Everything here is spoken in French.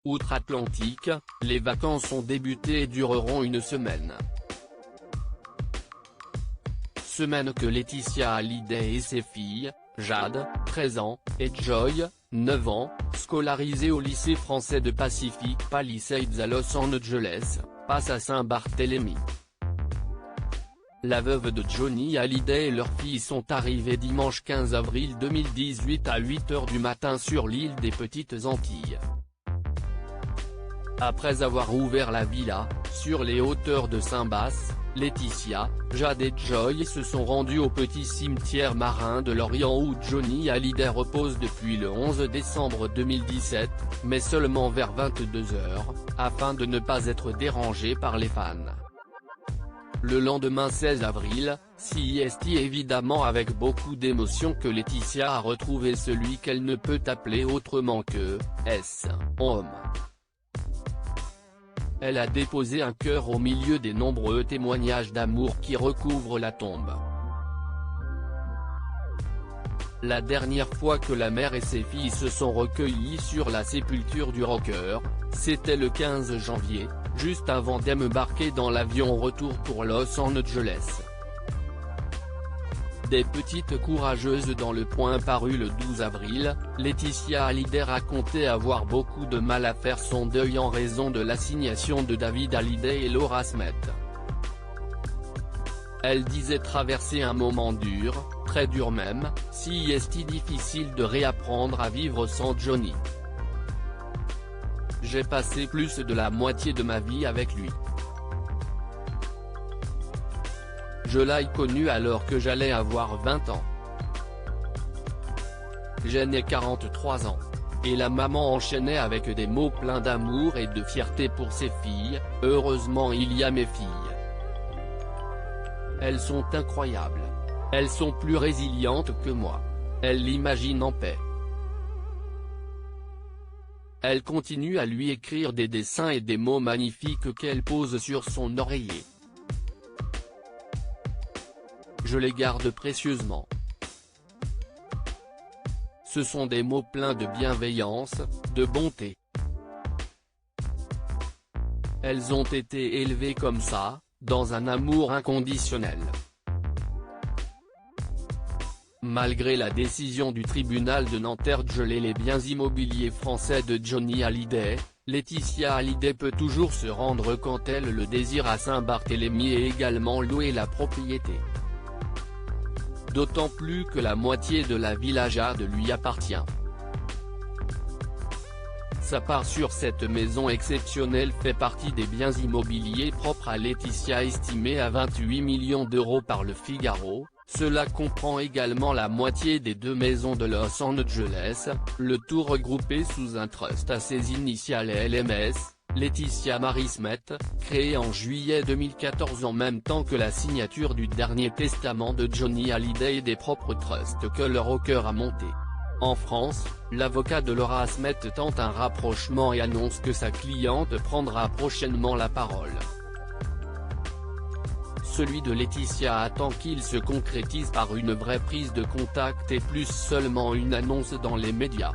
Outre-Atlantique, les vacances ont débuté et dureront une semaine. Semaine que Laetitia Hallyday et ses filles, Jade, 13 ans, et Joy, 9 ans, scolarisées au lycée français de Pacific Palisades à Los Angeles, passent à Saint-Barthélemy. La veuve de Johnny Hallyday et leurs filles sont arrivées dimanche 15 avril 2018 à 8 h du matin sur l'île des Petites Antilles. Après avoir ouvert la villa, sur les hauteurs de Saint-Bas, Laetitia, Jade et Joy se sont rendus au petit cimetière marin de Lorient où Johnny Hallyday repose depuis le 11 décembre 2017, mais seulement vers 22 h, afin de ne pas être dérangé par les fans. Le lendemain 16 avril, c'est évidemment avec beaucoup d'émotion que Laetitia a retrouvé celui qu'elle ne peut appeler autrement que « homme ». Elle a déposé un cœur au milieu des nombreux témoignages d'amour qui recouvrent la tombe. La dernière fois que la mère et ses filles se sont recueillies sur la sépulture du rocker, c'était le 15 janvier, juste avant d'embarquer dans l'avion retour pour Los Angeles. Des petites courageuses dans Le Point paru le 12 avril, Laetitia Hallyday racontait avoir beaucoup de mal à faire son deuil en raison de l'assignation de David Hallyday et Laura Smith. Elle disait traverser un moment dur, très dur même, c'est difficile de réapprendre à vivre sans Johnny. J'ai passé plus de la moitié de ma vie avec lui. Je l'ai connu alors que j'allais avoir 20 ans. J'ai 43 ans. Et la maman enchaînait avec des mots pleins d'amour et de fierté pour ses filles, heureusement il y a mes filles. Elles sont incroyables. Elles sont plus résilientes que moi. Elles l'imaginent en paix. Elle continue à lui écrire des dessins et des mots magnifiques qu'elle pose sur son oreiller. Je les garde précieusement. Ce sont des mots pleins de bienveillance, de bonté. Elles ont été élevées comme ça, dans un amour inconditionnel. Malgré la décision du tribunal de Nanterre de geler les biens immobiliers français de Johnny Hallyday, Laetitia Hallyday peut toujours se rendre quand elle le désire à Saint-Barthélemy et également louer la propriété. D'autant plus que la moitié de la villa Jade lui appartient. Sa part sur cette maison exceptionnelle fait partie des biens immobiliers propres à Laetitia estimés à 28 millions d'euros par Le Figaro. Cela comprend également la moitié des 2 maisons de Los Angeles, le tout regroupé sous un trust à ses initiales LMS, Laetitia Marie Smith, créé en juillet 2014 en même temps que la signature du dernier testament de Johnny Hallyday et des propres trusts que le rocker a monté. En France, l'avocat de Laura Smith tente un rapprochement et annonce que sa cliente prendra prochainement la parole. Celui de Laetitia attend qu'il se concrétise par une vraie prise de contact et plus seulement une annonce dans les médias.